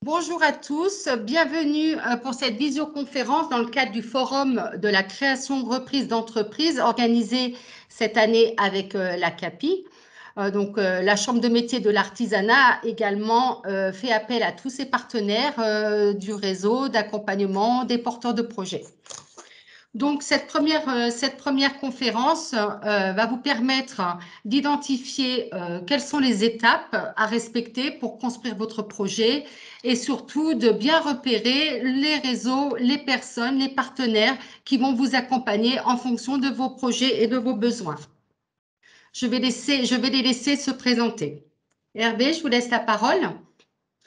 Bonjour à tous, bienvenue pour cette visioconférence dans le cadre du Forum de la création reprise d'entreprise organisé cette année avec la CAPI. La Chambre de métier de l'artisanat a également fait appel à tous ses partenaires du réseau d'accompagnement des porteurs de projets. Donc, cette première conférence va vous permettre d'identifier quelles sont les étapes à respecter pour construire votre projet et surtout de bien repérer les réseaux, les personnes, les partenaires qui vont vous accompagner en fonction de vos projets et de vos besoins. Je vais les laisser se présenter. Hervé, je vous laisse la parole.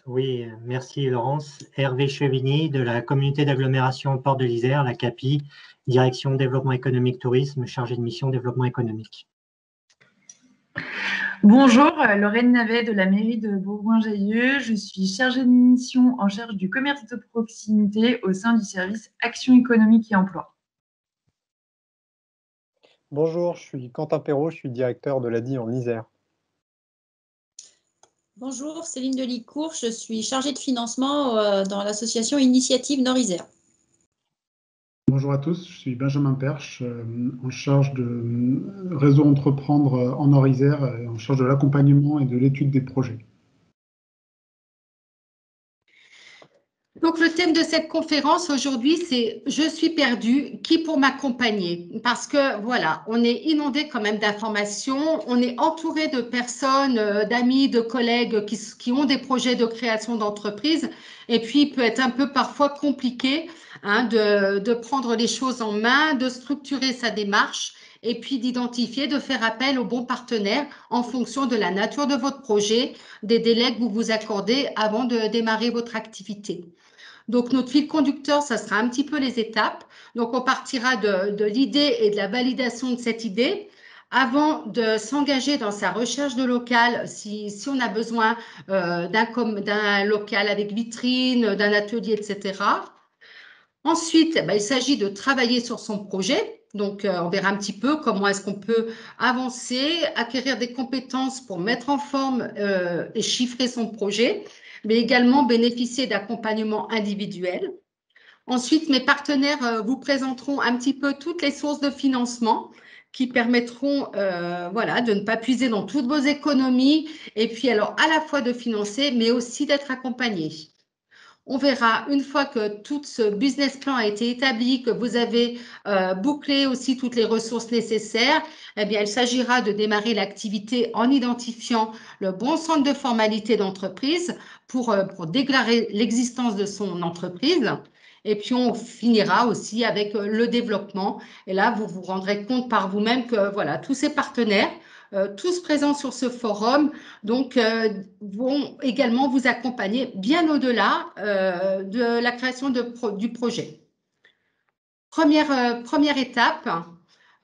Oui, merci Laurence. Hervé Chevigny de la communauté d'agglomération Port de l'Isère, la CAPI, Direction Développement économique tourisme, chargé de mission développement économique. Bonjour, Lorraine Navet de la mairie de Bourgoin-Jallieu. Je suis chargée de mission en charge du commerce de proximité au sein du service Action économique et emploi. Bonjour, je suis Quentin Perrault, je suis directeur de l'ADI en Isère. Bonjour, Céline Delicourt, je suis chargée de financement dans l'association Initiative Nord-Isère. Bonjour à tous, je suis Benjamin Perche, en charge de réseau entreprendre en Nord-Isère, en charge de l'accompagnement et de l'étude des projets. Donc, le thème de cette conférence aujourd'hui, c'est « Je suis perdu, qui pour m'accompagner ?» Parce que, voilà, on est inondé quand même d'informations, on est entouré de personnes, d'amis, de collègues qui ont des projets de création d'entreprise et puis il peut être un peu parfois compliqué de prendre les choses en main, de structurer sa démarche et puis d'identifier, de faire appel aux bons partenaires en fonction de la nature de votre projet, des délais que vous vous accordez avant de démarrer votre activité. Donc, notre fil conducteur, ça sera un petit peu les étapes. Donc, on partira de l'idée et de la validation de cette idée avant de s'engager dans sa recherche de local, si on a besoin d'un local avec vitrine, d'un atelier, etc. Ensuite, il s'agit de travailler sur son projet. Donc, on verra un petit peu comment est-ce qu'on peut avancer, acquérir des compétences pour mettre en forme et chiffrer son projet, mais également bénéficier d'accompagnement individuel. Ensuite, mes partenaires vous présenteront un petit peu toutes les sources de financement qui permettront de ne pas puiser dans toutes vos économies et puis alors à la fois de financer, mais aussi d'être accompagné. On verra une fois que tout ce business plan a été établi, que vous avez bouclé aussi toutes les ressources nécessaires, eh bien, il s'agira de démarrer l'activité en identifiant le bon centre de formalité d'entreprise pour déclarer l'existence de son entreprise. Et puis, on finira aussi avec le développement. Et là, vous vous rendrez compte par vous-même que voilà, tous ces partenaires, tous présents sur ce forum, donc vont également vous accompagner bien au-delà de la création du projet. Première étape,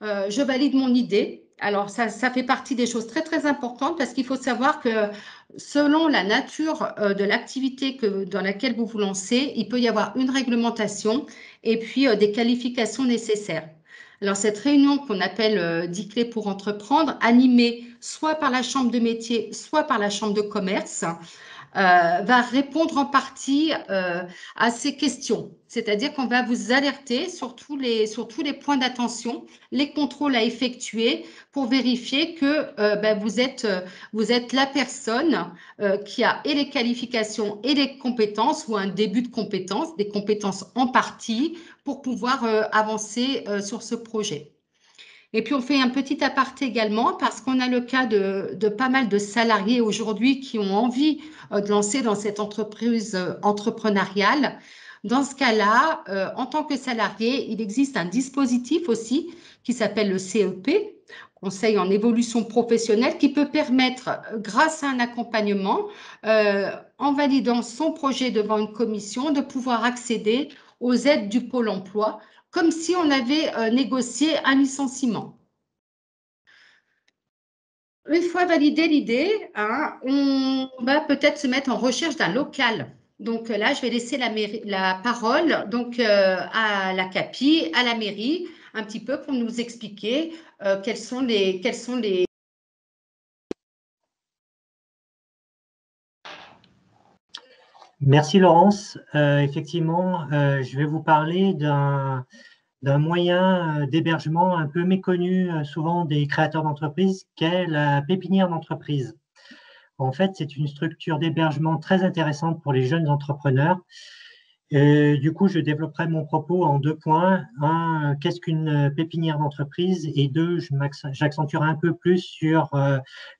je valide mon idée. Alors, ça fait partie des choses très, très importantes parce qu'il faut savoir que selon la nature de l'activité dans laquelle vous vous lancez, il peut y avoir une réglementation et puis des qualifications nécessaires. Alors, cette réunion qu'on appelle 10 clés pour entreprendre, animée soit par la chambre de métier, soit par la chambre de commerce, va répondre en partie à ces questions. C'est-à-dire qu'on va vous alerter sur tous les points d'attention, les contrôles à effectuer pour vérifier que vous êtes la personne qui a et les qualifications et les compétences ou un début de compétences, des compétences en partie pour pouvoir avancer sur ce projet. Et puis, on fait un petit aparté également parce qu'on a le cas de pas mal de salariés aujourd'hui qui ont envie de lancer dans cette entreprise entrepreneuriale. Dans ce cas-là, en tant que salarié, il existe un dispositif aussi qui s'appelle le CEP, Conseil en évolution professionnelle, qui peut permettre, grâce à un accompagnement, en validant son projet devant une commission, de pouvoir accéder aux aides du Pôle emploi comme si on avait négocié un licenciement. Une fois validée l'idée, on va peut-être se mettre en recherche d'un local. Donc là, je vais laisser la parole donc, à la CAPI, à la mairie, un petit peu pour nous expliquer quels sont les... Merci Laurence. Effectivement, je vais vous parler d'un moyen d'hébergement un peu méconnu souvent des créateurs d'entreprises, qu'est la pépinière d'entreprise. En fait, c'est une structure d'hébergement très intéressante pour les jeunes entrepreneurs. Et du coup, je développerai mon propos en 2 points. Un, qu'est-ce qu'une pépinière d'entreprise? Et 2, j'accentuerai un peu plus sur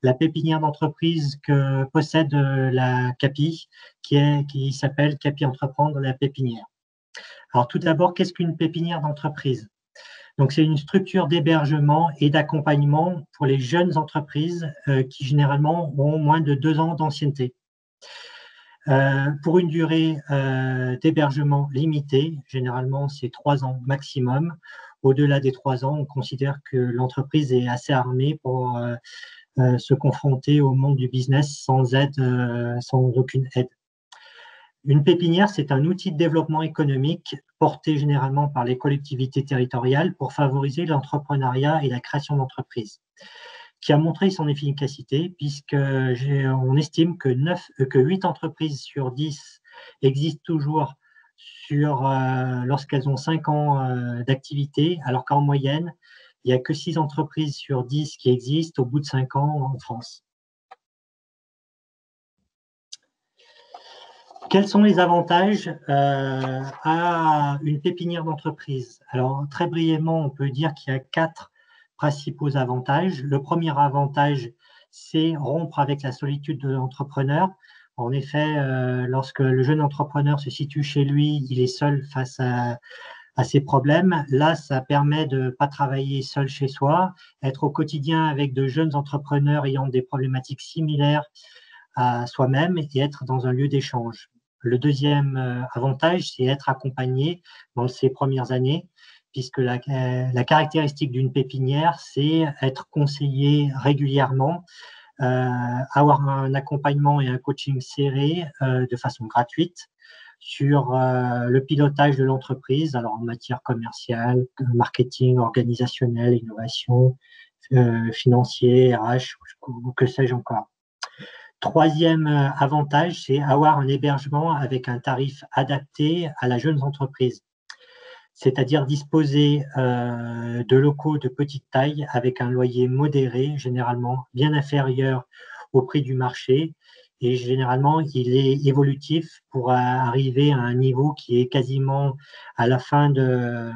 la pépinière d'entreprise que possède la CAPI, qui s'appelle CAPI Entreprendre la pépinière. Alors, tout d'abord, qu'est-ce qu'une pépinière d'entreprise? Donc, c'est une structure d'hébergement et d'accompagnement pour les jeunes entreprises qui, généralement, ont moins de 2 ans d'ancienneté. Pour une durée d'hébergement limitée, généralement c'est 3 ans maximum. Au-delà des 3 ans, on considère que l'entreprise est assez armée pour se confronter au monde du business sans aide, sans aucune aide. Une pépinière, c'est un outil de développement économique porté généralement par les collectivités territoriales pour favoriser l'entrepreneuriat et la création d'entreprises, qui a montré son efficacité puisqu'on estime que 8 entreprises sur 10 existent toujours lorsqu'elles ont 5 ans d'activité, alors qu'en moyenne, il n'y a que 6 entreprises sur 10 qui existent au bout de 5 ans en France. Quels sont les avantages à une pépinière d'entreprise? Alors, très brièvement, on peut dire qu'il y a 4 principaux avantages. Le premier avantage, c'est rompre avec la solitude de l'entrepreneur. En effet, lorsque le jeune entrepreneur se situe chez lui, il est seul face à ses problèmes. Là, ça permet de ne pas travailler seul chez soi, être au quotidien avec de jeunes entrepreneurs ayant des problématiques similaires à soi-même et être dans un lieu d'échange. Le deuxième avantage, c'est être accompagné dans ces premières années, puisque la caractéristique d'une pépinière, c'est être conseillé régulièrement, avoir un accompagnement et un coaching serré de façon gratuite sur le pilotage de l'entreprise, alors en matière commerciale, marketing, organisationnel, innovation, financier, RH, ou que sais-je encore. Troisième avantage, c'est avoir un hébergement avec un tarif adapté à la jeune entreprise, c'est-à-dire disposer de locaux de petite taille avec un loyer modéré, généralement bien inférieur au prix du marché, et généralement il est évolutif pour arriver à un niveau qui est quasiment à la fin de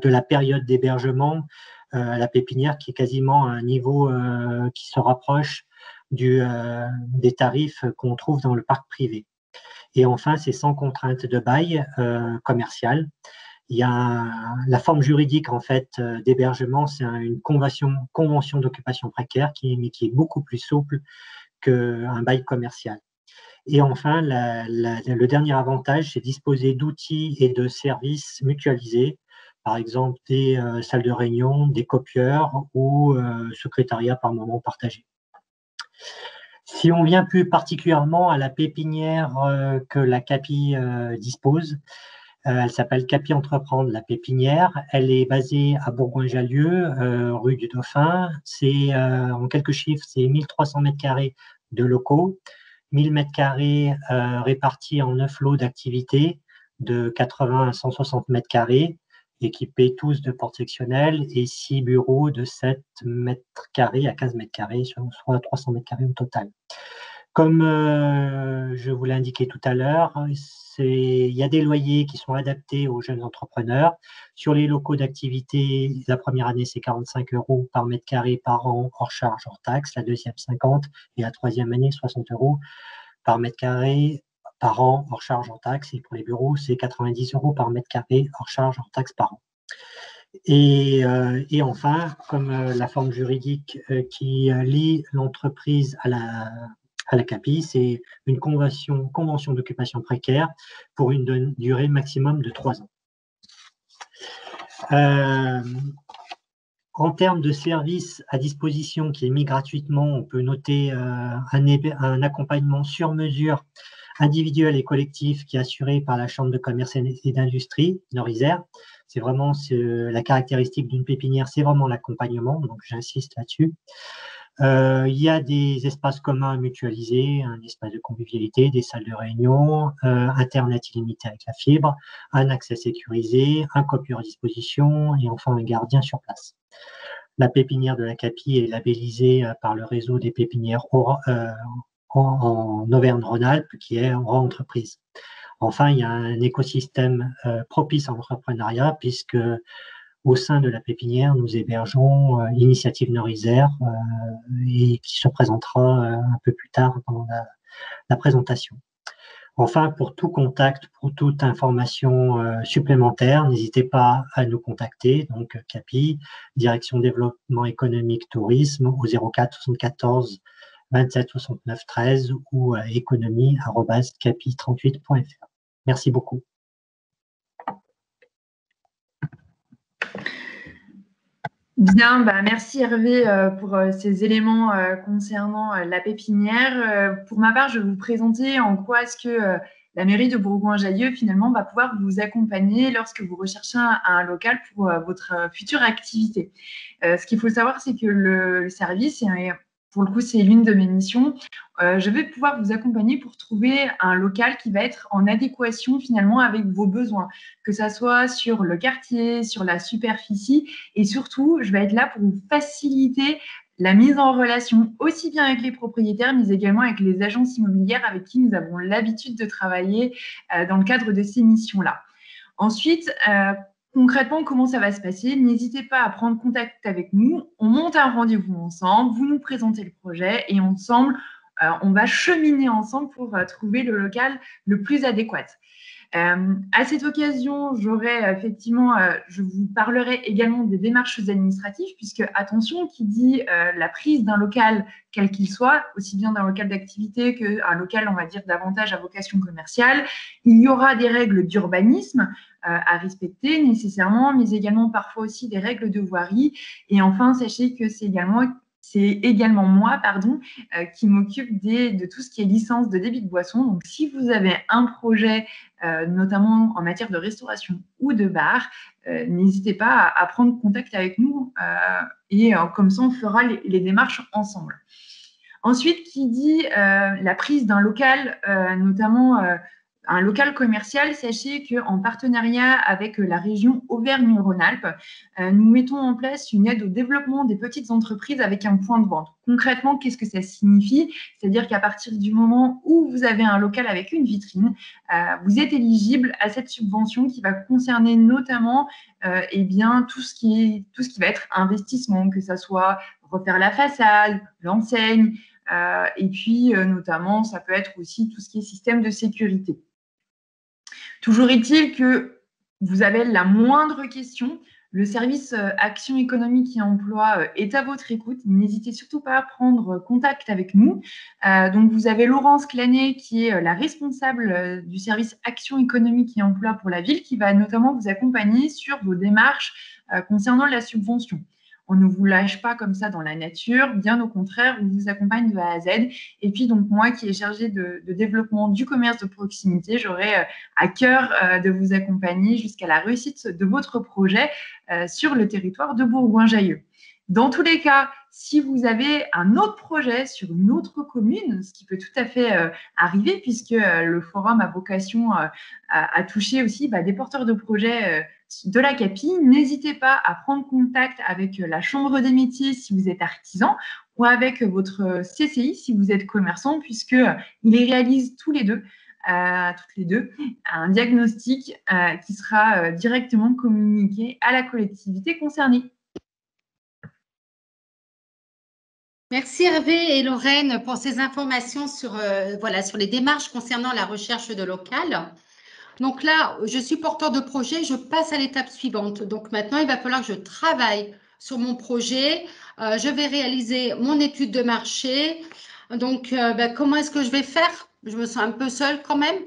la période d'hébergement, la pépinière qui est quasiment à un niveau qui se rapproche des tarifs qu'on trouve dans le parc privé. Et enfin, c'est sans contrainte de bail commercial. Il y a la forme juridique en fait d'hébergement, c'est une convention d'occupation précaire qui est beaucoup plus souple qu'un bail commercial. Et enfin, le dernier avantage, c'est disposer d'outils et de services mutualisés, par exemple des salles de réunion, des copieurs ou secrétariat par moment partagé. Si on vient plus particulièrement à la pépinière que la CAPI dispose, elle s'appelle CAPI Entreprendre la pépinière. Elle est basée à Bourgoin-Jallieu, rue du Dauphin. C'est en quelques chiffres, c'est 1300 m² de locaux, 1000 m² répartis en 9 lots d'activités de 80 à 160 m², équipés tous de portes sectionnelles, et 6 bureaux de 7 m² à 15 m², soit 300 m² au total. Comme je vous l'ai indiqué tout à l'heure, il y a des loyers qui sont adaptés aux jeunes entrepreneurs. Sur les locaux d'activité, la première année, c'est 45 € par m² par an, hors charge, hors taxe. La deuxième, 50, et la troisième année, 60 € par m² par an, hors charge, hors taxe. Et pour les bureaux, c'est 90 € par m², hors charge, hors taxe par an. Et enfin, comme la forme juridique qui lie l'entreprise à la CAPI, c'est une convention d'occupation précaire pour une durée maximum de 3 ans. En termes de services à disposition qui est mis gratuitement, on peut noter un accompagnement sur mesure individuel et collectif qui est assuré par la Chambre de commerce et d'industrie Nord-Isère. C'est vraiment la caractéristique d'une pépinière, c'est vraiment l'accompagnement, donc j'insiste là-dessus. Il y a des espaces communs mutualisés, un espace de convivialité, des salles de réunion, Internet illimité avec la fibre, un accès sécurisé, un copieur à disposition et enfin un gardien sur place. La pépinière de la CAPI est labellisée par le réseau des pépinières en Auvergne-Rhône-Alpes qui est en entreprise. Enfin, il y a un écosystème propice à l'entrepreneuriat puisque au sein de la pépinière, nous hébergeons Initiative Nord-Isère et qui se présentera un peu plus tard dans la présentation. Enfin, pour tout contact, pour toute information supplémentaire, n'hésitez pas à nous contacter. Donc, CAPI, Direction Développement Économique Tourisme, au 04 74 27 69 13 ou à économie@capi38.fr. Merci beaucoup. Bien, merci Hervé pour ces éléments concernant la pépinière. Pour ma part, je vais vous présenter en quoi est-ce que la mairie de Bourgoin-Jallieu finalement va pouvoir vous accompagner lorsque vous recherchez un local pour votre future activité. Ce qu'il faut savoir, c'est que le service, et pour le coup, c'est l'une de mes missions. Je vais pouvoir vous accompagner pour trouver un local qui va être en adéquation finalement avec vos besoins, que ça soit sur le quartier, sur la superficie, et surtout, je vais être là pour vous faciliter la mise en relation aussi bien avec les propriétaires, mais également avec les agences immobilières avec qui nous avons l'habitude de travailler dans le cadre de ces missions-là. Ensuite, concrètement, comment ça va se passer? N'hésitez pas à prendre contact avec nous. On monte un rendez-vous ensemble, vous nous présentez le projet et ensemble, on va cheminer ensemble pour trouver le local le plus adéquat. À cette occasion, je vous parlerai également des démarches administratives, puisque, attention, qui dit la prise d'un local, quel qu'il soit, aussi bien d'un local d'activité qu'un local, on va dire, davantage à vocation commerciale, il y aura des règles d'urbanisme à respecter nécessairement, mais également parfois aussi des règles de voirie. Et enfin, sachez que c'est également moi qui m'occupe de tout ce qui est licence de débit de boisson. Donc, si vous avez un projet, notamment en matière de restauration ou de bar, n'hésitez pas à prendre contact avec nous et comme ça, on fera les démarches ensemble. Ensuite, qui dit la prise d'un local, notamment un local commercial, sachez qu'en partenariat avec la région Auvergne-Rhône-Alpes, nous mettons en place une aide au développement des petites entreprises avec un point de vente. Concrètement, qu'est-ce que ça signifie? C'est-à-dire qu'à partir du moment où vous avez un local avec une vitrine, vous êtes éligible à cette subvention qui va concerner notamment tout ce qui va être investissement, que ça soit refaire la façade, l'enseigne, et puis notamment, ça peut être aussi tout ce qui est système de sécurité. Toujours est-il que vous avez la moindre question, le service Action économique et emploi est à votre écoute. N'hésitez surtout pas à prendre contact avec nous. Donc, vous avez Laurence Clanet qui est la responsable du service Action économique et emploi pour la ville qui va notamment vous accompagner sur vos démarches concernant la subvention. On ne vous lâche pas comme ça dans la nature, bien au contraire, on vous accompagne de A à Z. Et puis, donc, moi qui est chargée de développement du commerce de proximité, j'aurai à cœur de vous accompagner jusqu'à la réussite de votre projet sur le territoire de Bourgoin-Jallieu. Dans tous les cas, si vous avez un autre projet sur une autre commune, ce qui peut tout à fait arriver puisque le forum a vocation à toucher aussi des porteurs de projets de la CAPI, n'hésitez pas à prendre contact avec la Chambre des métiers si vous êtes artisan ou avec votre CCI si vous êtes commerçant puisqu'ils réalisent toutes les deux, un diagnostic qui sera directement communiqué à la collectivité concernée. Merci Hervé et Lorraine pour ces informations sur les démarches concernant la recherche de local. Donc là, je suis porteur de projet, je passe à l'étape suivante. Donc maintenant, il va falloir que je travaille sur mon projet. Je vais réaliser mon étude de marché. Donc, comment est-ce que je vais faire? Je me sens un peu seule quand même.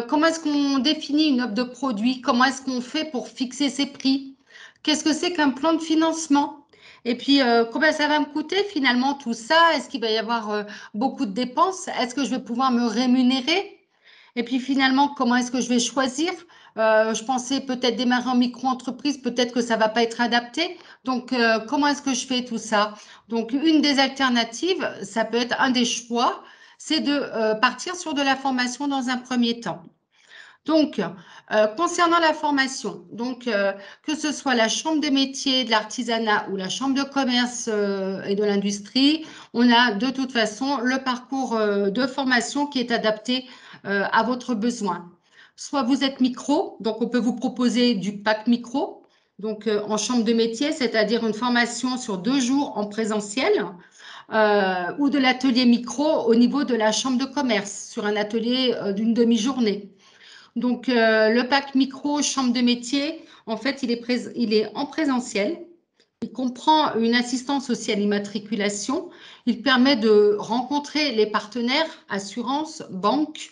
Comment est-ce qu'on définit une offre de produit? Comment est-ce qu'on fait pour fixer ses prix? Qu'est-ce que c'est qu'un plan de financement? Et puis, combien ça va me coûter finalement tout ça? Est-ce qu'il va y avoir beaucoup de dépenses? Est-ce que je vais pouvoir me rémunérer? Et puis finalement, comment est-ce que je vais choisir? Je pensais peut-être démarrer en micro-entreprise, peut-être que ça ne va pas être adapté. Donc, comment est-ce que je fais tout ça? Donc, une des alternatives, ça peut être un des choix, c'est de partir sur de la formation dans un premier temps. Donc, concernant la formation, donc, que ce soit la chambre des métiers, de l'artisanat ou la chambre de commerce et de l'industrie, on a de toute façon le parcours de formation qui est adapté à votre besoin. Soit vous êtes micro, donc on peut vous proposer du pack micro, donc en chambre de métier, c'est-à-dire une formation sur 2 jours en présentiel, ou de l'atelier micro au niveau de la chambre de commerce, sur un atelier d'une demi-journée. Donc, le pack micro chambre de métier, en fait, il est en présentiel. Il comprend une assistance aussi à l'immatriculation. Il permet de rencontrer les partenaires, assurances, banques.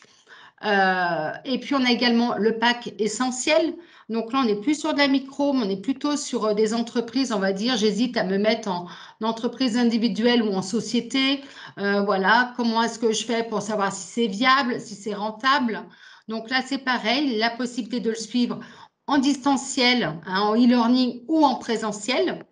Et puis, on a également le pack essentiel. Donc là, on n'est plus sur de la micro, mais on est plutôt sur des entreprises, on va dire. J'hésite à me mettre en entreprise individuelle ou en société. Voilà, comment est-ce que je fais pour savoir si c'est viable, si c'est rentable. Donc là, c'est pareil, la possibilité de le suivre en distanciel, hein, en e-learning ou en présentiel.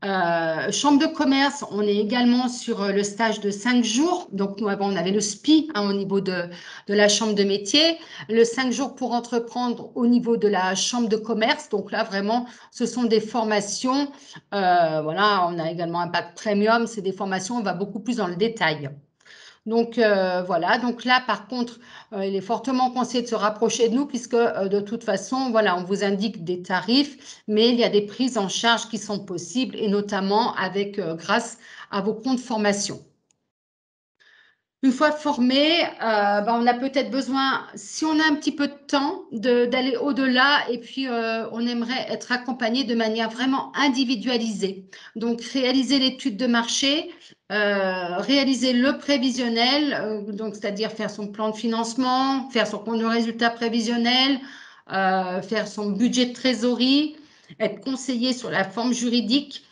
Chambre de commerce, on est également sur le stage de 5 jours. Donc, nous avons, on avait le SPI hein, au niveau de la chambre de métier, le 5 jours pour entreprendre au niveau de la chambre de commerce. Donc là, vraiment, ce sont des formations. Voilà, on a également un pack premium. C'est des formations, on va beaucoup plus dans le détail. Donc, voilà. Donc là, par contre, il est fortement conseillé de se rapprocher de nous puisque, de toute façon, voilà, on vous indique des tarifs, mais il y a des prises en charge qui sont possibles et notamment avec, grâce à vos comptes formation. Une fois formé, on a peut-être besoin, si on a un petit peu de temps, d'aller au-delà et puis on aimerait être accompagné de manière vraiment individualisée. Donc, réaliser l'étude de marché, réaliser le prévisionnel, donc c'est-à-dire faire son plan de financement, faire son compte de résultat prévisionnel, faire son budget de trésorerie, être conseillé sur la forme juridique.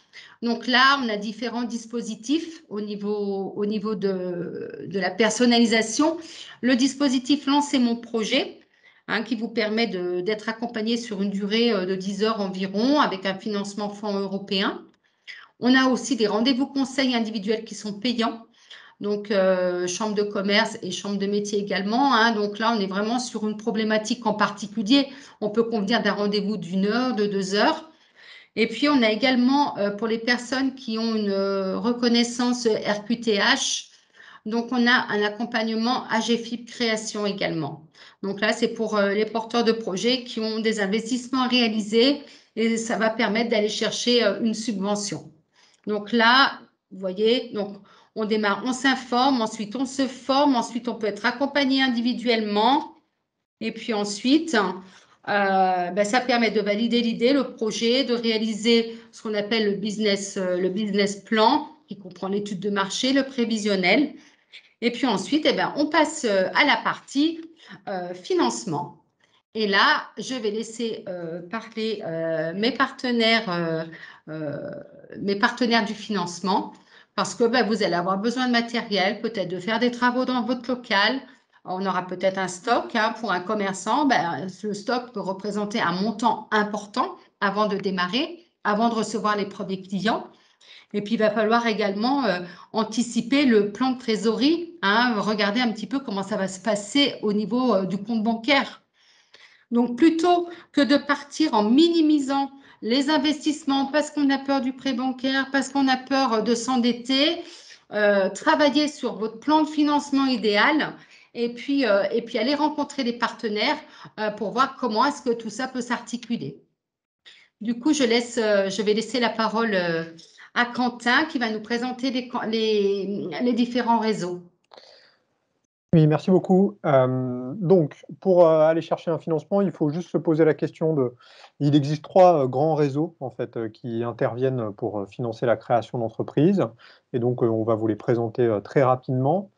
Donc là, on a différents dispositifs au niveau de la personnalisation. Le dispositif Lancer mon projet, hein, qui vous permet d'être accompagné sur une durée de 10 heures environ avec un financement fonds européen. On a aussi des rendez-vous conseils individuels qui sont payants. Donc, chambre de commerce et chambre de métier également. Hein. Donc là, on est vraiment sur une problématique en particulier. On peut convenir d'un rendez-vous d'1 heure, de 2 heures. Et puis, on a également, pour les personnes qui ont une reconnaissance RQTH, donc on a un accompagnement AGFIP création également. Donc là, c'est pour les porteurs de projets qui ont des investissements à réaliser et ça va permettre d'aller chercher une subvention. Donc là, vous voyez, donc on démarre, on s'informe, ensuite on se forme, ensuite on peut être accompagné individuellement et puis ensuite… ça permet de valider l'idée, le projet, de réaliser ce qu'on appelle le business plan, qui comprend l'étude de marché, le prévisionnel. Et puis ensuite, on passe à la partie financement. Et là, je vais laisser parler mes partenaires du financement, parce que vous allez avoir besoin de matériel, peut-être de faire des travaux dans votre local. On aura peut-être un stock. Hein, pour un commerçant, le stock peut représenter un montant important avant de démarrer, avant de recevoir les premiers clients. Et puis, il va falloir également anticiper le plan de trésorerie, hein, regarder un petit peu comment ça va se passer au niveau du compte bancaire. Donc, plutôt que de partir en minimisant les investissements parce qu'on a peur du prêt bancaire, parce qu'on a peur de s'endetter, travailler sur votre plan de financement idéal et puis aller rencontrer les partenaires pour voir comment est-ce que tout ça peut s'articuler. Du coup, je vais laisser la parole à Quentin qui va nous présenter les différents réseaux. Oui, merci beaucoup. Donc, pour aller chercher un financement, il faut juste se poser la question de… Il existe 3 grands réseaux, en fait, qui interviennent pour financer la création d'entreprises. Et donc, on va vous les présenter très rapidement.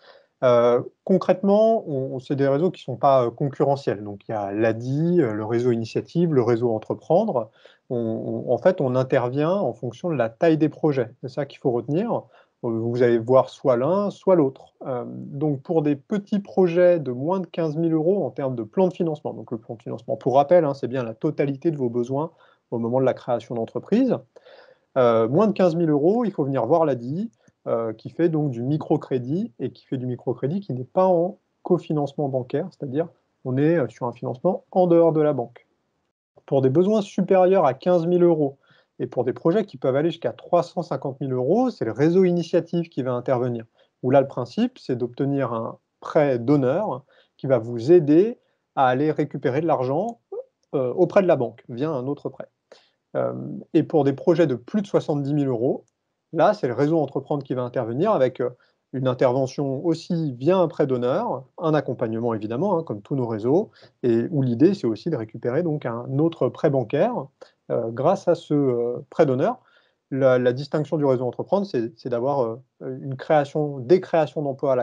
Concrètement, c'est des réseaux qui ne sont pas concurrentiels. Donc, il y a l'ADI, le réseau Initiative, le réseau Entreprendre. En fait, on intervient en fonction de la taille des projets. C'est ça qu'il faut retenir. Vous allez voir soit l'un, soit l'autre. Donc, pour des petits projets de moins de 15 000 € en termes de plan de financement, donc le plan de financement, pour rappel, c'est bien la totalité de vos besoins au moment de la création d'entreprise. Moins de 15 000 €, il faut venir voir l'ADI, qui fait donc du microcrédit, et qui fait du microcrédit qui n'est pas en cofinancement bancaire, c'est-à-dire on est sur un financement en dehors de la banque. Pour des besoins supérieurs à 15 000 € et pour des projets qui peuvent aller jusqu'à 350 000 €, c'est le réseau initiative qui va intervenir. Où là, le principe, c'est d'obtenir un prêt donneur qui va vous aider à aller récupérer de l'argent auprès de la banque via un autre prêt. Et pour des projets de plus de 70 000 €, là, c'est le réseau Entreprendre qui va intervenir avec une intervention aussi via un prêt donneur, un accompagnement évidemment, comme tous nos réseaux, et où l'idée, c'est aussi de récupérer donc un autre prêt bancaire grâce à ce prêt donneur. La distinction du réseau Entreprendre, c'est d'avoir des créations d'emplois à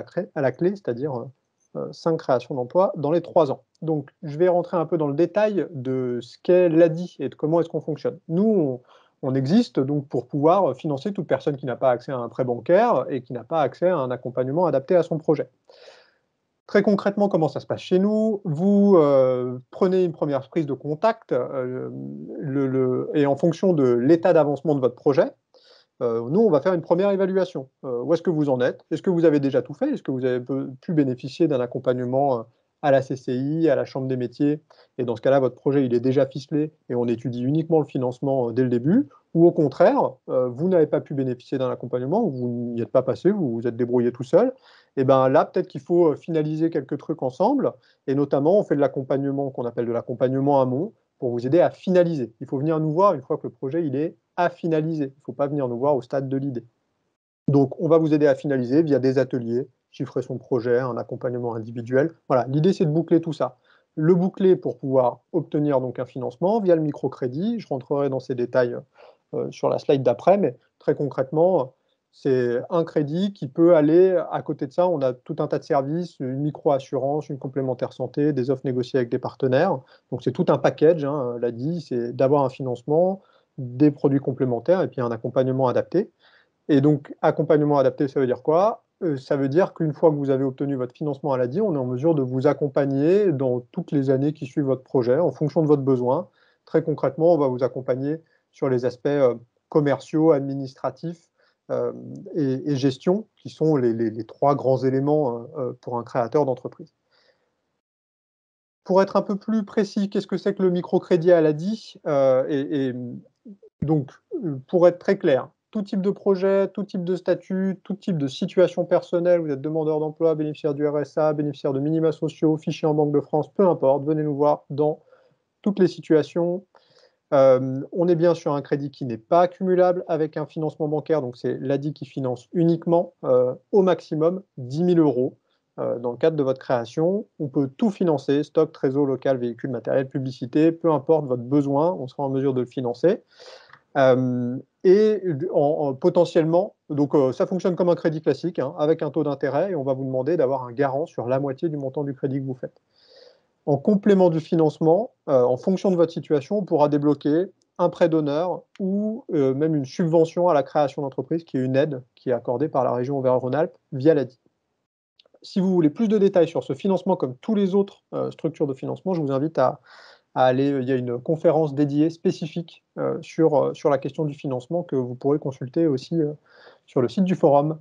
la clé, c'est-à-dire 5 créations d'emplois dans les 3 ans. Donc, je vais rentrer un peu dans le détail de ce qu'est l'ADI et de comment est-ce qu'on fonctionne. Nous, on existe donc pour pouvoir financer toute personne qui n'a pas accès à un prêt bancaire et qui n'a pas accès à un accompagnement adapté à son projet. Très concrètement, comment ça se passe chez nous? Vous prenez une première prise de contact et en fonction de l'état d'avancement de votre projet, nous, on va faire une première évaluation. Où est-ce que vous en êtes? Est-ce que vous avez déjà tout fait? Est-ce que vous avez pu bénéficier d'un accompagnement à la CCI, à la Chambre des métiers? Et dans ce cas-là, votre projet, il est déjà ficelé et on étudie uniquement le financement dès le début. Ou au contraire, vous n'avez pas pu bénéficier d'un accompagnement, ou vous n'y êtes pas passé, vous vous êtes débrouillé tout seul. Et bien là, peut-être qu'il faut finaliser quelques trucs ensemble. Et notamment, on fait de l'accompagnement qu'on appelle de l'accompagnement amont pour vous aider à finaliser. Il faut venir nous voir une fois que le projet il est à finaliser. Il ne faut pas venir nous voir au stade de l'idée. Donc, on va vous aider à finaliser via des ateliers, chiffrer son projet, un accompagnement individuel. Voilà, l'idée, c'est de boucler tout ça. Le boucler pour pouvoir obtenir donc un financement via le microcrédit. Je rentrerai dans ces détails sur la slide d'après, mais très concrètement, c'est un crédit qui peut aller, à côté de ça, on a tout un tas de services, une micro-assurance, une complémentaire santé, des offres négociées avec des partenaires. Donc, c'est tout un package, l'ADI, c'est d'avoir un financement, des produits complémentaires et puis un accompagnement adapté. Et donc, accompagnement adapté, ça veut dire quoi? Ça veut dire qu'une fois que vous avez obtenu votre financement à l'ADI, on est en mesure de vous accompagner dans toutes les années qui suivent votre projet, en fonction de votre besoin. Très concrètement, on va vous accompagner sur les aspects commerciaux, administratifs et gestion, qui sont les 3 grands éléments pour un créateur d'entreprise. Pour être un peu plus précis, qu'est-ce que c'est que le microcrédit à l'ADI? Donc, pour être très clair, tout type de projet, tout type de statut, tout type de situation personnelle, vous êtes demandeur d'emploi, bénéficiaire du RSA, bénéficiaire de minima sociaux, fichier en Banque de France, peu importe, venez nous voir dans toutes les situations. On est bien sur un crédit qui n'est pas cumulable avec un financement bancaire, donc c'est l'ADI qui finance uniquement au maximum 10 000 € dans le cadre de votre création. On peut tout financer, stock, trésor, local, véhicule, matériel, publicité, peu importe votre besoin, on sera en mesure de le financer. Potentiellement, donc ça fonctionne comme un crédit classique, avec un taux d'intérêt, et on va vous demander d'avoir un garant sur la moitié du montant du crédit que vous faites. En complément du financement, en fonction de votre situation, on pourra débloquer un prêt d'honneur ou même une subvention à la création d'entreprise, qui est une aide qui est accordée par la région Auvergne-Rhône-Alpes via l'ADI. Si vous voulez plus de détails sur ce financement, comme tous les autres structures de financement, je vous invite à aller, il y a une conférence dédiée spécifique sur la question du financement que vous pourrez consulter aussi sur le site du forum.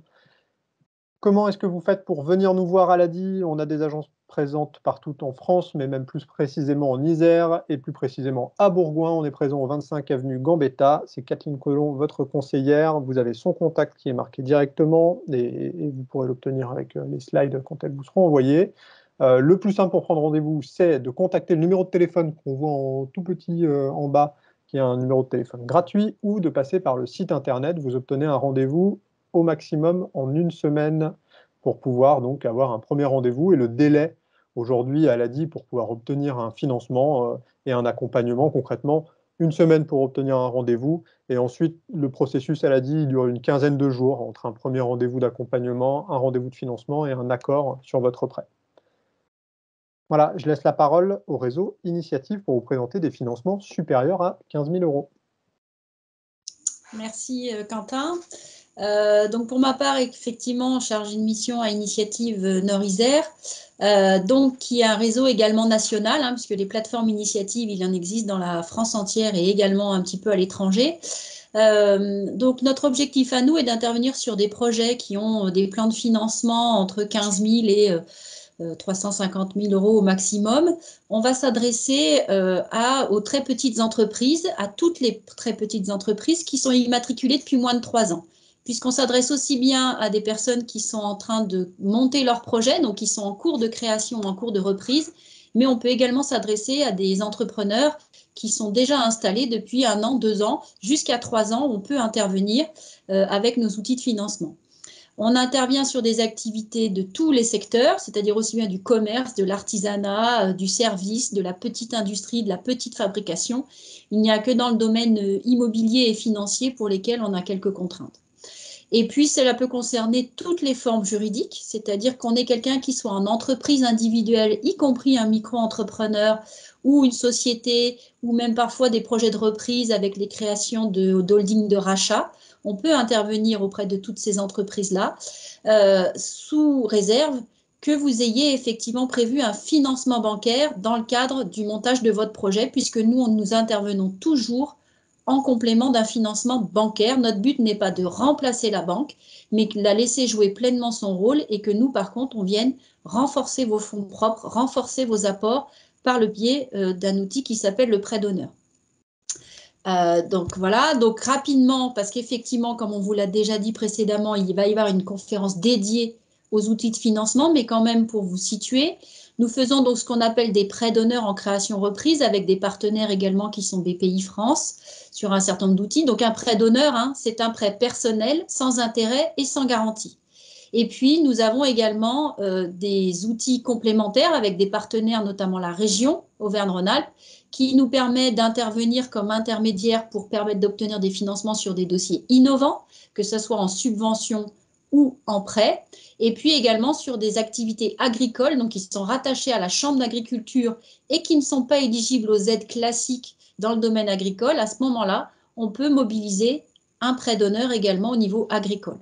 Comment est-ce que vous faites pour venir nous voir à l'ADI? On a des agences présentes partout en France, mais même plus précisément en Isère et plus précisément à Bourgoin. On est présent au 25 avenue Gambetta. C'est Kathleen Collomb, votre conseillère. Vous avez son contact qui est marqué directement et vous pourrez l'obtenir avec les slides quand elles vous seront envoyées. Le plus simple pour prendre rendez-vous, c'est de contacter le numéro de téléphone qu'on voit en tout petit en bas, qui est un numéro de téléphone gratuit, ou de passer par le site internet. Vous obtenez un rendez-vous au maximum en 1 semaine pour pouvoir donc avoir un premier rendez-vous. Et le délai aujourd'hui à l'ADI pour pouvoir obtenir un financement et un accompagnement, concrètement, 1 semaine pour obtenir un rendez-vous. Et ensuite, le processus à l'ADI dure une quinzaine de jours entre un premier rendez-vous d'accompagnement, un rendez-vous de financement et un accord sur votre prêt. Voilà, je laisse la parole au réseau Initiative pour vous présenter des financements supérieurs à 15 000 €. Merci Quentin. Donc pour ma part, effectivement, chargée de mission à Initiative Nord-Isère, donc qui est un réseau également national, hein, puisque les plateformes initiatives, il en existe dans la France entière et également un petit peu à l'étranger. Donc notre objectif à nous est d'intervenir sur des projets qui ont des plans de financement entre 15 000 et 350 000 euros au maximum. On va s'adresser aux très petites entreprises, à toutes les très petites entreprises qui sont immatriculées depuis moins de 3 ans. Puisqu'on s'adresse aussi bien à des personnes qui sont en train de monter leur projet, donc qui sont en cours de création, en cours de reprise, mais on peut également s'adresser à des entrepreneurs qui sont déjà installés depuis 1 an, 2 ans, jusqu'à 3 ans. On peut intervenir avec nos outils de financement. On intervient sur des activités de tous les secteurs, c'est-à-dire aussi bien du commerce, de l'artisanat, du service, de la petite industrie, de la petite fabrication. Il n'y a que dans le domaine immobilier et financier pour lesquels on a quelques contraintes. Et puis, cela peut concerner toutes les formes juridiques, c'est-à-dire qu'on est quelqu'un qui soit en entreprise individuelle, y compris un micro-entrepreneur ou une société, ou même parfois des projets de reprise avec les créations d'holding de rachat. On peut intervenir auprès de toutes ces entreprises-là, sous réserve que vous ayez effectivement prévu un financement bancaire dans le cadre du montage de votre projet, puisque nous intervenons toujours en complément d'un financement bancaire. Notre but n'est pas de remplacer la banque, mais de la laisser jouer pleinement son rôle et que nous, par contre, on vienne renforcer vos fonds propres, renforcer vos apports par le biais d'un outil qui s'appelle le prêt d'honneur. Donc voilà, donc rapidement, parce qu'effectivement, comme on vous l'a déjà dit précédemment, il va y avoir une conférence dédiée aux outils de financement, mais quand même pour vous situer, nous faisons donc ce qu'on appelle des prêts d'honneur en création reprise avec des partenaires également qui sont BPI France sur un certain nombre d'outils. Donc un prêt d'honneur, hein, c'est un prêt personnel sans intérêt et sans garantie. Et puis nous avons également des outils complémentaires avec des partenaires, notamment la région Auvergne-Rhône-Alpes, qui nous permet d'intervenir comme intermédiaire pour permettre d'obtenir des financements sur des dossiers innovants, que ce soit en subvention ou en prêt, et puis également sur des activités agricoles, donc qui sont rattachées à la Chambre d'agriculture et qui ne sont pas éligibles aux aides classiques dans le domaine agricole. À ce moment-là, on peut mobiliser un prêt d'honneur également au niveau agricole.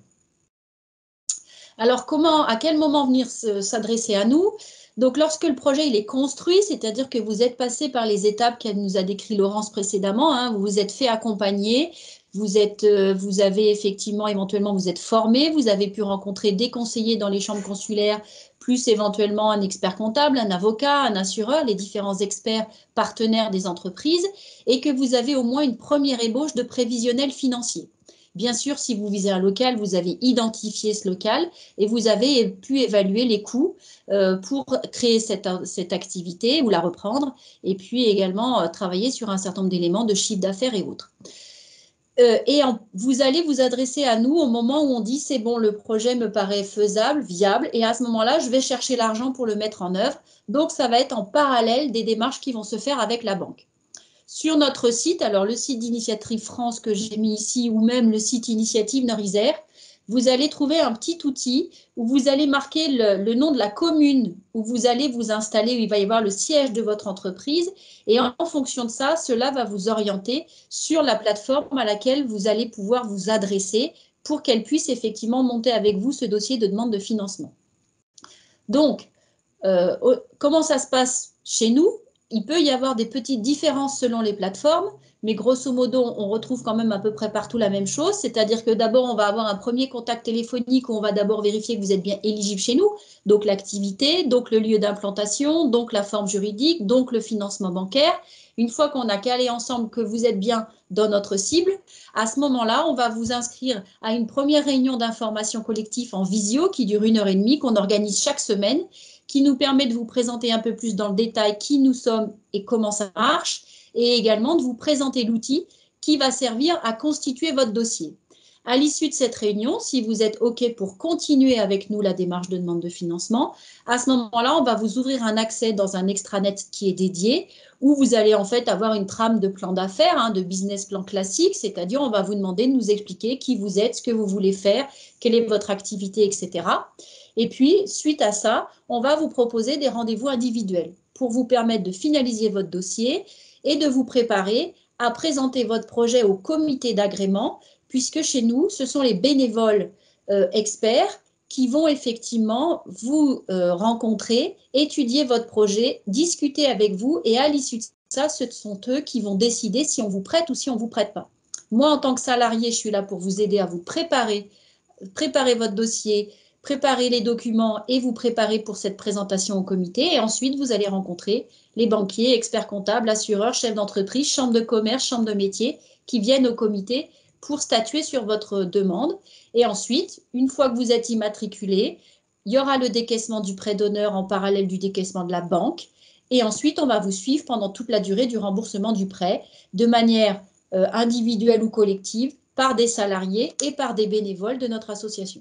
Alors, à quel moment venir s'adresser à nous? Donc, lorsque le projet il est construit, c'est-à-dire que vous êtes passé par les étapes qu'elle nous a décrit Laurence précédemment, hein, vous vous êtes fait accompagner, vous avez effectivement, éventuellement, vous êtes formé, vous avez pu rencontrer des conseillers dans les chambres consulaires, plus éventuellement un expert comptable, un avocat, un assureur, les différents experts partenaires des entreprises, et que vous avez au moins une première ébauche de prévisionnel financier. Bien sûr, si vous visez un local, vous avez identifié ce local et vous avez pu évaluer les coûts pour créer cette activité ou la reprendre, et puis également travailler sur un certain nombre d'éléments de chiffre d'affaires et autres. Vous allez vous adresser à nous au moment où on dit c'est bon, le projet me paraît faisable, viable, et à ce moment-là, je vais chercher l'argent pour le mettre en œuvre. Donc, ça va être en parallèle des démarches qui vont se faire avec la banque. Sur notre site, alors le site d'Initiative France que j'ai mis ici ou même le site Initiative Nord-Isère, vous allez trouver un petit outil où vous allez marquer le nom de la commune où vous allez vous installer, où il va y avoir le siège de votre entreprise. Et en fonction de ça, cela va vous orienter sur la plateforme à laquelle vous allez pouvoir vous adresser pour qu'elle puisse effectivement monter avec vous ce dossier de demande de financement. Donc, comment ça se passe chez nous? Il peut y avoir des petites différences selon les plateformes, mais grosso modo, on retrouve quand même à peu près partout la même chose, c'est-à-dire que d'abord, on va avoir un premier contact téléphonique où on va d'abord vérifier que vous êtes bien éligible chez nous, donc l'activité, donc le lieu d'implantation, donc la forme juridique, donc le financement bancaire. Une fois qu'on a calé ensemble que vous êtes bien dans notre cible, à ce moment-là, on va vous inscrire à une première réunion d'information collective en visio qui dure 1h30, qu'on organise chaque semaine, qui nous permet de vous présenter un peu plus dans le détail qui nous sommes et comment ça marche, et également de vous présenter l'outil qui va servir à constituer votre dossier. À l'issue de cette réunion, si vous êtes OK pour continuer avec nous la démarche de demande de financement, à ce moment-là, on va vous ouvrir un accès dans un extranet qui est dédié, où vous allez en fait avoir une trame de plan d'affaires, hein, de business plan classique, c'est-à-dire on va vous demander de nous expliquer qui vous êtes, ce que vous voulez faire, quelle est votre activité, etc. Et puis, suite à ça, on va vous proposer des rendez-vous individuels pour vous permettre de finaliser votre dossier et de vous préparer à présenter votre projet au comité d'agrément puisque chez nous, ce sont les bénévoles experts qui vont effectivement vous rencontrer, étudier votre projet, discuter avec vous, et à l'issue de ça, ce sont eux qui vont décider si on vous prête ou si on ne vous prête pas. Moi, en tant que salarié, je suis là pour vous aider à vous préparer votre dossier, préparer les documents et vous préparer pour cette présentation au comité. Et ensuite, vous allez rencontrer les banquiers, experts comptables, assureurs, chefs d'entreprise, chambres de commerce, chambres de métier qui viennent au comité pour statuer sur votre demande. Et ensuite, une fois que vous êtes immatriculé, il y aura le décaissement du prêt d'honneur en parallèle du décaissement de la banque. Et ensuite, on va vous suivre pendant toute la durée du remboursement du prêt de manière individuelle ou collective par des salariés et par des bénévoles de notre association.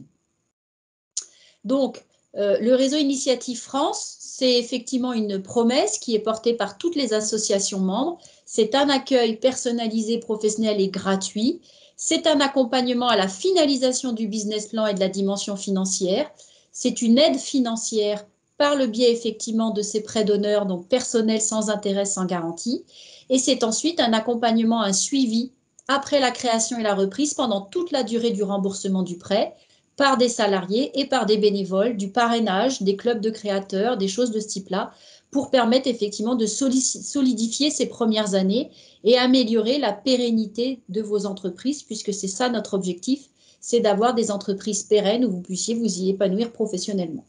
Donc, le réseau Initiative France, c'est effectivement une promesse qui est portée par toutes les associations membres. C'est un accueil personnalisé, professionnel et gratuit. C'est un accompagnement à la finalisation du business plan et de la dimension financière. C'est une aide financière par le biais effectivement de ces prêts d'honneur, donc personnels sans intérêt, sans garantie. Et c'est ensuite un accompagnement, un suivi après la création et la reprise pendant toute la durée du remboursement du prêt par des salariés et par des bénévoles, du parrainage, des clubs de créateurs, des choses de ce type-là, pour permettre effectivement de solidifier ces premières années et améliorer la pérennité de vos entreprises, puisque c'est ça notre objectif, c'est d'avoir des entreprises pérennes où vous puissiez vous y épanouir professionnellement.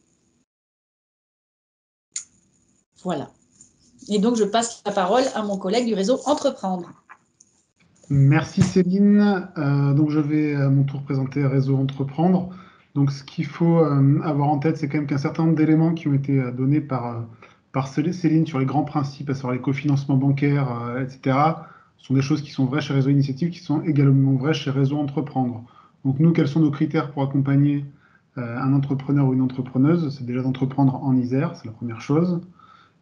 Voilà. Et donc, je passe la parole à mon collègue du réseau Entreprendre. Merci Céline. Donc, je vais à mon tour présenter Réseau Entreprendre. Donc, ce qu'il faut avoir en tête, c'est quand même qu'un certain nombre d'éléments qui ont été donnés par Céline sur les grands principes, à savoir les cofinancements bancaires, etc., sont des choses qui sont vraies chez Réseau Initiative, qui sont également vraies chez Réseau Entreprendre. Donc, nous, quels sont nos critères pour accompagner un entrepreneur ou une entrepreneuse? C'est déjà d'entreprendre en Isère, c'est la première chose.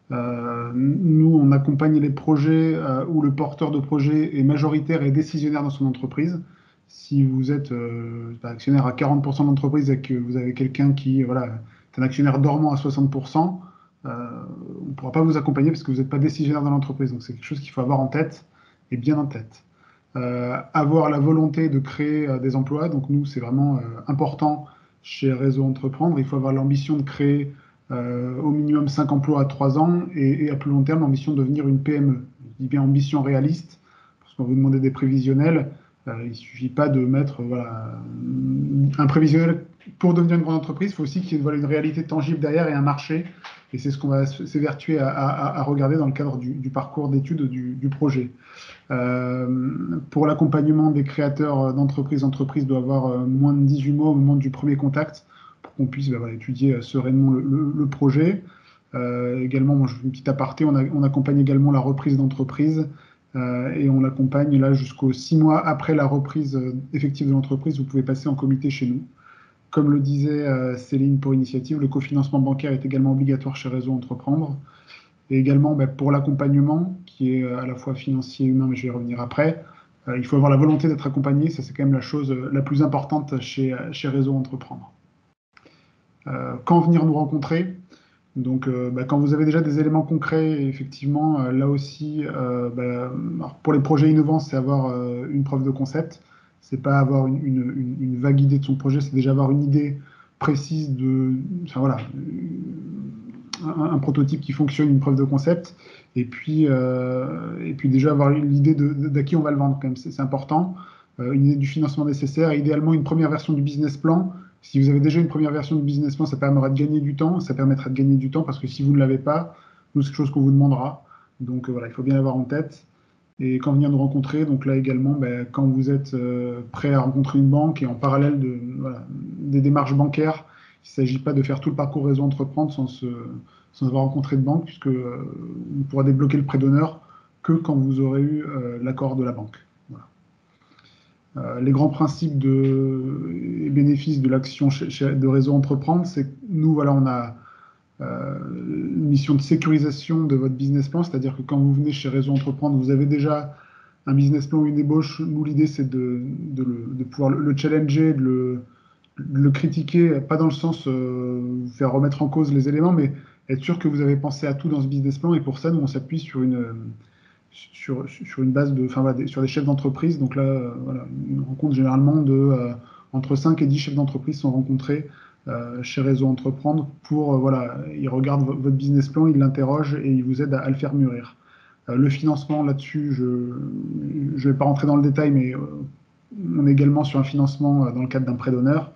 Nous, on accompagne les projets où le porteur de projet est majoritaire et décisionnaire dans son entreprise. Si vous êtes actionnaire à 40% de l'entreprise et que vous avez quelqu'un qui est un actionnaire dormant à 60%, on ne pourra pas vous accompagner parce que vous n'êtes pas décisionnaire dans l'entreprise. Donc c'est quelque chose qu'il faut avoir en tête et bien en tête. Avoir la volonté de créer des emplois. Donc nous, c'est vraiment important chez Réseau Entreprendre. Il faut avoir l'ambition de créer au minimum 5 emplois à 3 ans et à plus long terme, l'ambition de devenir une PME. Je dis bien ambition réaliste, parce qu'on vous demandez des prévisionnels. Il ne suffit pas de mettre un prévisionnel pour devenir une grande entreprise. Il faut aussi qu'il y ait une réalité tangible derrière et un marché. Et c'est ce qu'on va s'évertuer à regarder dans le cadre du parcours d'études du projet. Pour l'accompagnement des créateurs d'entreprises, l'entreprise doit avoir moins de 18 mois au moment du premier contact pour qu'on puisse étudier sereinement le projet. Également, moi, je fais une petite aparté, on accompagne également la reprise d'entreprise et on l'accompagne là jusqu'aux 6 mois après la reprise effective de l'entreprise. Vous pouvez passer en comité chez nous. Comme le disait Céline pour Initiative, le cofinancement bancaire est également obligatoire chez Réseau Entreprendre. Et également, pour l'accompagnement, qui est à la fois financier et humain, mais je vais y revenir après, il faut avoir la volonté d'être accompagné. Ça, c'est quand même la chose la plus importante chez Réseau Entreprendre. Quand venir nous rencontrer? Donc, quand vous avez déjà des éléments concrets, effectivement, là aussi, pour les projets innovants, c'est avoir une preuve de concept. C'est pas avoir une vague idée de son projet, c'est déjà avoir une idée précise un prototype qui fonctionne, une preuve de concept, et puis déjà avoir l'idée d'à qui on va le vendre, quand même, c'est important. Une idée du financement nécessaire, et idéalement une première version du business plan. Si vous avez déjà une première version du business plan, ça permettra de gagner du temps. Ça permettra de gagner du temps parce que si vous ne l'avez pas, nous, c'est quelque chose qu'on vous demandera. Donc il faut bien l'avoir en tête. Et quand venir nous rencontrer, donc là également, quand vous êtes prêt à rencontrer une banque et en parallèle des démarches bancaires, il ne s'agit pas de faire tout le parcours Réseau Entreprendre sans avoir rencontré de banque, puisque on pourra débloquer le prêt d'honneur que quand vous aurez eu l'accord de la banque. Les grands principes et bénéfices de l'action de Réseau Entreprendre, c'est que nous, on a une mission de sécurisation de votre business plan, c'est-à-dire que quand vous venez chez Réseau Entreprendre, vous avez déjà un business plan ou une ébauche. Nous, l'idée, c'est de pouvoir le challenger, de le critiquer, pas dans le sens vous faire remettre en cause les éléments, mais être sûr que vous avez pensé à tout dans ce business plan. Et pour ça, nous, on s'appuie sur sur une base sur des chefs d'entreprise. Donc là, voilà, une rencontre généralement entre 5 et 10 chefs d'entreprise sont rencontrés chez Réseau Entreprendre pour, voilà, ils regardent votre business plan, ils l'interrogent et ils vous aident à le faire mûrir. Le financement, là-dessus, je ne vais pas rentrer dans le détail, mais on est également sur un financement dans le cadre d'un prêt d'honneur,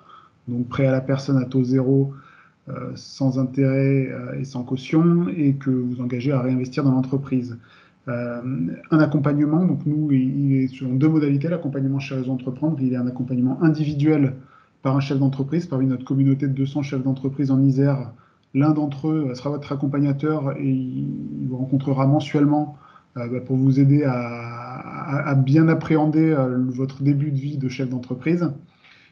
donc prêt à la personne à taux zéro, sans intérêt et sans caution, et que vous engagez à réinvestir dans l'entreprise. Un accompagnement, donc nous, il est sur 2 modalités, l'accompagnement chez Réseau Entreprendre. Il y a un accompagnement individuel par un chef d'entreprise, parmi notre communauté de 200 chefs d'entreprise en Isère. L'un d'entre eux sera votre accompagnateur et il vous rencontrera mensuellement pour vous aider à bien appréhender votre début de vie de chef d'entreprise.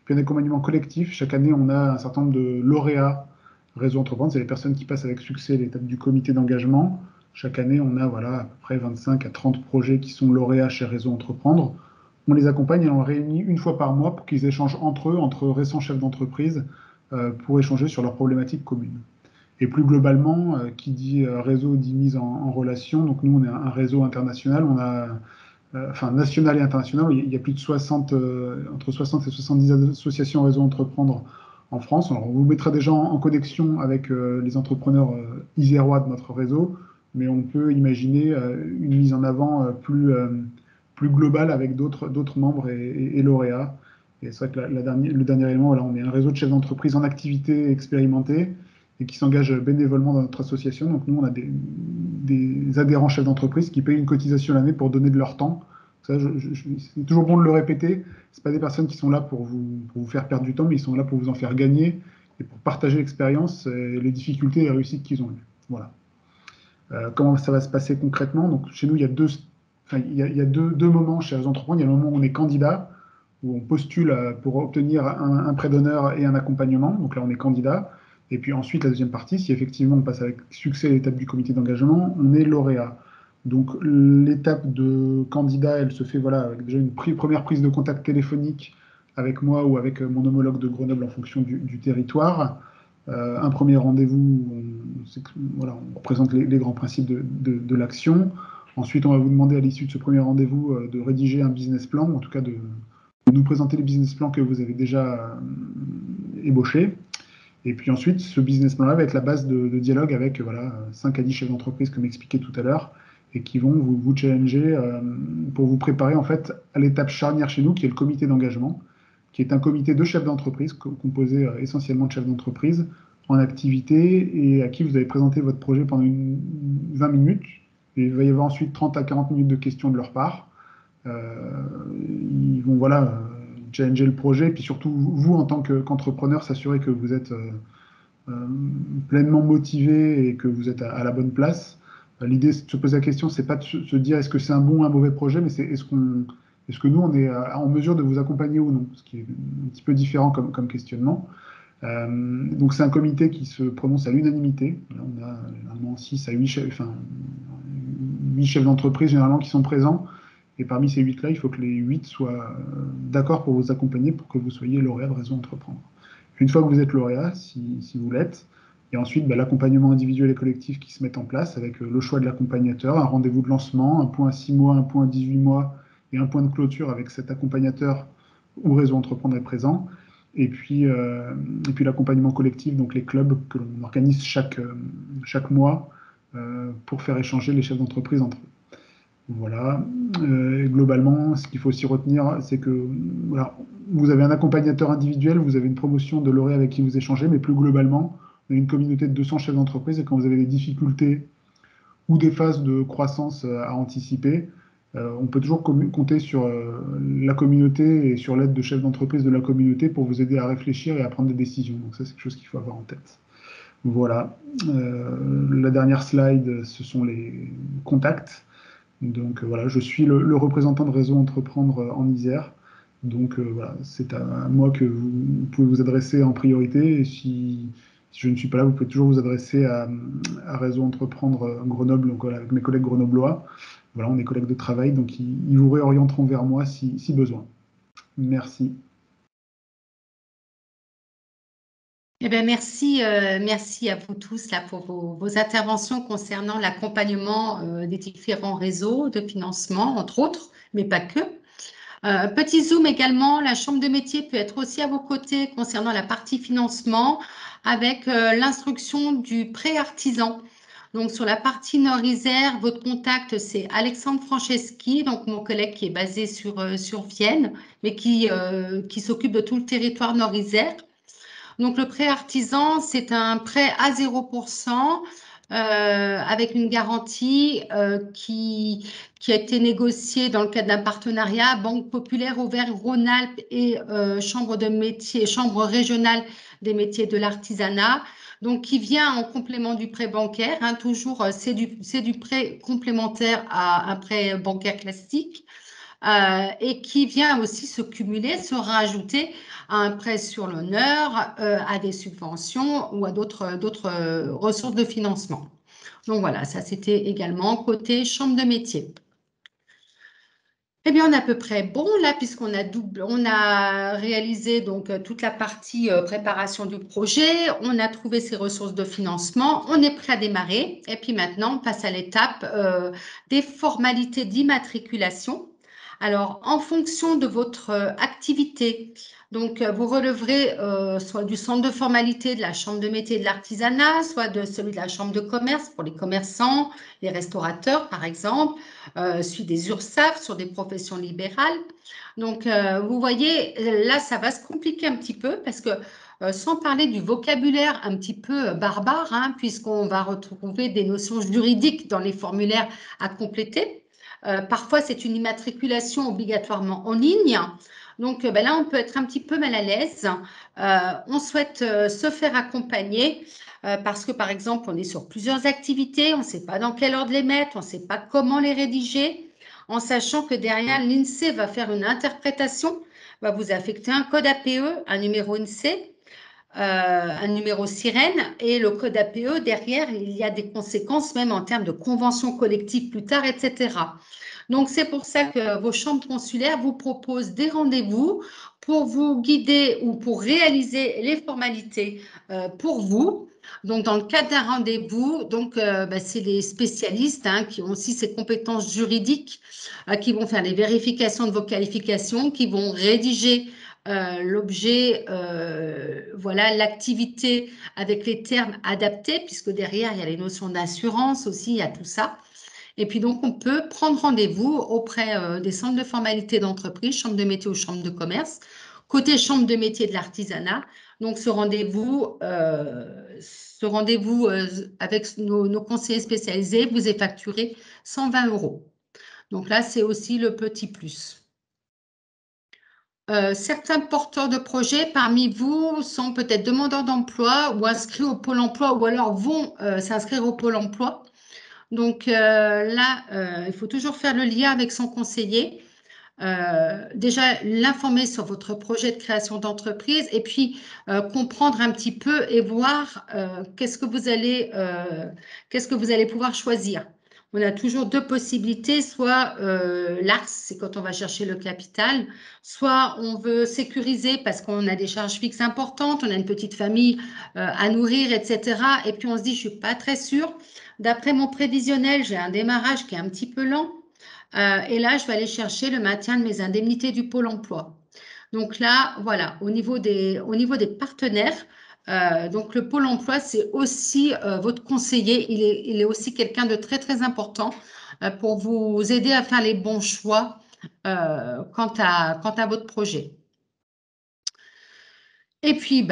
Puis un accompagnement collectif. Chaque année, on a un certain nombre de lauréats Réseau Entreprendre. C'est les personnes qui passent avec succès l'étape du comité d'engagement. Chaque année, on a à peu près 25 à 30 projets qui sont lauréats chez Réseau Entreprendre. On les accompagne et on les réunit une fois par mois pour qu'ils échangent entre eux, entre récents chefs d'entreprise, pour échanger sur leurs problématiques communes. Et plus globalement, qui dit réseau dit mise en relation. Donc nous, on est un réseau international. On a national et international. Il y a plus de 60, entre 60 et 70 associations Réseau Entreprendre en France. Alors, on vous mettra déjà en connexion avec les entrepreneurs isérois de notre réseau, mais on peut imaginer une mise en avant plus globale avec d'autres membres et lauréats. Et c'est vrai que le dernier élément, voilà, on est un réseau de chefs d'entreprise en activité expérimentés et qui s'engagent bénévolement dans notre association. Donc nous, on a des adhérents chefs d'entreprise qui payent une cotisation l'année pour donner de leur temps. C'est toujours bon de le répéter. Ce pas des personnes qui sont là pour vous faire perdre du temps, mais ils sont là pour vous en faire gagner et pour partager l'expérience, les difficultés et les réussites qu'ils ont eues. Voilà. Comment ça va se passer concrètement? Donc chez nous, il y a deux moments chez les entrepreneurs. Il y a le moment où on est candidat, où on postule pour obtenir un prêt d'honneur et un accompagnement. Donc là, on est candidat. Et puis ensuite, la deuxième partie, si effectivement on passe avec succès l'étape du comité d'engagement, on est lauréat. Donc l'étape de candidat, elle se fait avec déjà une première prise de contact téléphonique avec moi ou avec mon homologue de Grenoble en fonction du territoire. Un premier rendez-vous, on présente les grands principes de l'action. Ensuite, on va vous demander à l'issue de ce premier rendez-vous de rédiger un business plan, ou en tout cas de nous présenter les business plans que vous avez déjà ébauchés. Et puis ensuite, ce business plan-là va être la base de dialogue avec 5 à 10 chefs d'entreprise, comme expliqué tout à l'heure, et qui vont vous challenger pour vous préparer en fait à l'étape charnière chez nous, qui est le comité d'engagement, qui est un comité de chefs d'entreprise, composé essentiellement de chefs d'entreprise, en activité, et à qui vous allez présenter votre projet pendant 20 minutes. Et il va y avoir ensuite 30 à 40 minutes de questions de leur part. Ils vont challenger le projet, et puis surtout vous en tant qu'entrepreneur, s'assurer que vous êtes pleinement motivé et que vous êtes à la bonne place. L'idée de se poser la question, c'est pas de se dire est-ce que c'est un bon ou un mauvais projet, mais c'est est-ce que nous on est en mesure de vous accompagner ou non, ce qui est un petit peu différent comme questionnement. Donc c'est un comité qui se prononce à l'unanimité. On a généralement 6 à 8 chefs d'entreprise généralement qui sont présents. Et parmi ces 8-là, il faut que les 8 soient d'accord pour vous accompagner pour que vous soyez lauréat de Réseau Entreprendre. Une fois que vous êtes lauréat, si vous l'êtes, et ensuite l'accompagnement individuel et collectif qui se met en place avec le choix de l'accompagnateur, un rendez-vous de lancement, un point à 6 mois, un point à 18 mois et un point de clôture avec cet accompagnateur où Réseau Entreprendre est présent. Et puis l'accompagnement collectif, donc les clubs que l'on organise chaque mois pour faire échanger les chefs d'entreprise entre eux. Voilà. Globalement, ce qu'il faut aussi retenir, c'est que vous avez un accompagnateur individuel, vous avez une promotion de lauréat avec qui vous échangez, mais plus globalement, on a une communauté de 200 chefs d'entreprise et quand vous avez des difficultés ou des phases de croissance à anticiper, on peut toujours compter sur la communauté et sur l'aide de chefs d'entreprise de la communauté pour vous aider à réfléchir et à prendre des décisions. Donc ça, c'est quelque chose qu'il faut avoir en tête. Voilà. La dernière slide, ce sont les contacts. Donc je suis le représentant de Réseau Entreprendre en Isère. Donc c'est à moi que vous pouvez vous adresser en priorité. Et si je ne suis pas là, vous pouvez toujours vous adresser à Réseau Entreprendre Grenoble, donc avec mes collègues grenoblois. Voilà, on est collègues de travail, donc ils vous réorienteront vers moi si besoin. Merci. Eh bien, merci à vous tous là, pour vos interventions concernant l'accompagnement des différents réseaux de financement, entre autres, mais pas que. Petit zoom également, la chambre de métier peut être aussi à vos côtés concernant la partie financement avec l'instruction du prêt artisan. Donc, sur la partie Nord-Isère, votre contact, c'est Alexandre Franceschi, donc mon collègue qui est basé sur Vienne, mais qui s'occupe de tout le territoire Nord-Isère. Donc, le prêt artisan, c'est un prêt à 0% avec une garantie qui a été négociée dans le cadre d'un partenariat Banque Populaire Auvergne-Rhône-Alpes et Chambre de métier, Chambre régionale des métiers de l'artisanat. Donc, qui vient en complément du prêt bancaire. Hein, toujours, c'est du prêt complémentaire à un prêt bancaire classique. Et qui vient aussi se cumuler, se rajouter à un prêt sur l'honneur, à des subventions ou à d'autres ressources de financement. Donc voilà, ça c'était également côté chambre de métier. Eh bien, on est à peu près bon là, puisqu'on a réalisé donc toute la partie préparation du projet, on a trouvé ses ressources de financement, on est prêt à démarrer. Et puis maintenant, on passe à l'étape des formalités d'immatriculation. Alors, en fonction de votre activité, donc vous releverez soit du centre de formalité de la chambre de métier et de l'artisanat, soit de celui de la chambre de commerce pour les commerçants, les restaurateurs par exemple, suit des URSSAF sur des professions libérales. Donc, vous voyez, là, ça va se compliquer un petit peu parce que sans parler du vocabulaire un petit peu barbare, hein, puisqu'on va retrouver des notions juridiques dans les formulaires à compléter. Parfois, c'est une immatriculation obligatoirement en ligne. Donc là, on peut être un petit peu mal à l'aise. On souhaite se faire accompagner parce que, par exemple, on est sur plusieurs activités, on ne sait pas dans quel ordre les mettre, on ne sait pas comment les rédiger, en sachant que derrière, l'INSEE va faire une interprétation, va vous affecter un code APE, un numéro INSEE, un numéro sirène, et le code APE, derrière, il y a des conséquences même en termes de convention collective plus tard, etc. Donc, c'est pour ça que vos chambres consulaires vous proposent des rendez-vous pour vous guider ou pour réaliser les formalités pour vous. Donc, dans le cadre d'un rendez-vous, c'est les spécialistes hein, qui ont aussi ces compétences juridiques, qui vont faire les vérifications de vos qualifications, qui vont rédiger l'objet, voilà, l'activité avec les termes adaptés, puisque derrière, il y a les notions d'assurance aussi, il y a tout ça. Et puis donc, on peut prendre rendez-vous auprès des centres de formalité d'entreprise, chambre de métier ou chambre de commerce, côté chambre de métier de l'artisanat. Donc, ce rendez-vous avec nos conseillers spécialisés vous est facturé 120 €. Donc là, c'est aussi le petit plus. Certains porteurs de projets parmi vous sont peut-être demandeurs d'emploi ou inscrits au Pôle emploi ou alors vont s'inscrire au Pôle emploi. Donc là, il faut toujours faire le lien avec son conseiller. Déjà, l'informer sur votre projet de création d'entreprise et puis comprendre un petit peu et voir qu'est-ce que vous allez pouvoir choisir. On a toujours deux possibilités, soit l'ARS, c'est quand on va chercher le capital, soit on veut sécuriser parce qu'on a des charges fixes importantes, on a une petite famille à nourrir, etc. Et puis on se dit, je ne suis pas très sûre. D'après mon prévisionnel, j'ai un démarrage qui est un petit peu lent. Et là, je vais aller chercher le maintien de mes indemnités du Pôle emploi. Donc là, voilà, au niveau des partenaires, donc le Pôle emploi, c'est aussi votre conseiller. Il est aussi quelqu'un de très, très important pour vous aider à faire les bons choix quant à votre projet. Et puis,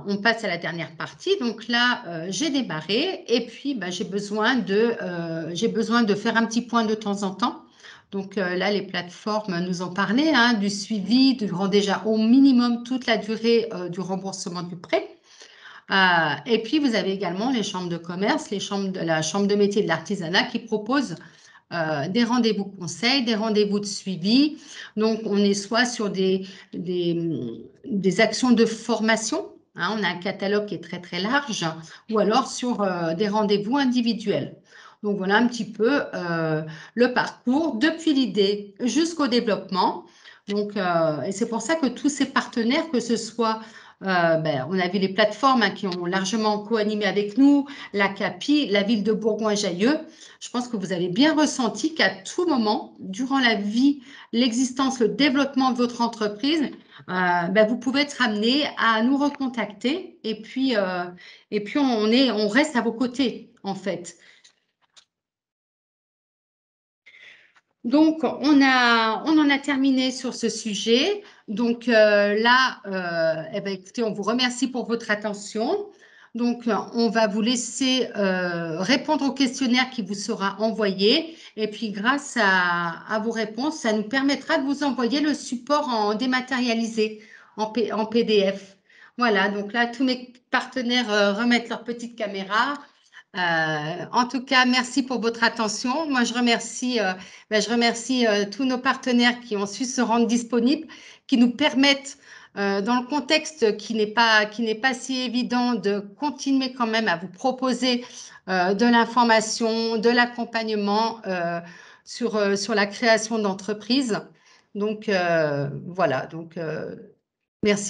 on passe à la dernière partie. Donc là, j'ai démarré et puis j'ai besoin de faire un petit point de temps en temps. Donc là, les plateformes nous ont parlé du suivi durant déjà au minimum toute la durée du remboursement du prêt. Et puis, vous avez également les chambres de commerce, la chambre de métier de l'artisanat qui proposent des rendez-vous conseils, des rendez-vous de suivi. Donc, on est soit sur des actions de formation, hein, on a un catalogue qui est très, très large, ou alors sur des rendez-vous individuels. Donc, voilà un petit peu le parcours depuis l'idée jusqu'au développement. Donc, et c'est pour ça que tous ces partenaires, que ce soit On a vu les plateformes qui ont largement co-animé avec nous, la CAPI, la ville de Bourgoin-Jallieu. Je pense que vous avez bien ressenti qu'à tout moment, durant la vie, l'existence, le développement de votre entreprise, vous pouvez être amené à nous recontacter et puis on reste à vos côtés, en fait. Donc, on en a terminé sur ce sujet. Donc écoutez, on vous remercie pour votre attention. Donc, on va vous laisser répondre au questionnaire qui vous sera envoyé. Et puis, grâce à vos réponses, ça nous permettra de vous envoyer le support en dématérialisé, en PDF. Voilà, donc là, tous mes partenaires remettent leur petite caméra. En tout cas, merci pour votre attention. Moi, je remercie tous nos partenaires qui ont su se rendre disponibles, qui nous permettent, dans le contexte qui n'est pas si évident, de continuer quand même à vous proposer de l'information, de l'accompagnement sur la création d'entreprises. Donc, voilà. Donc, merci.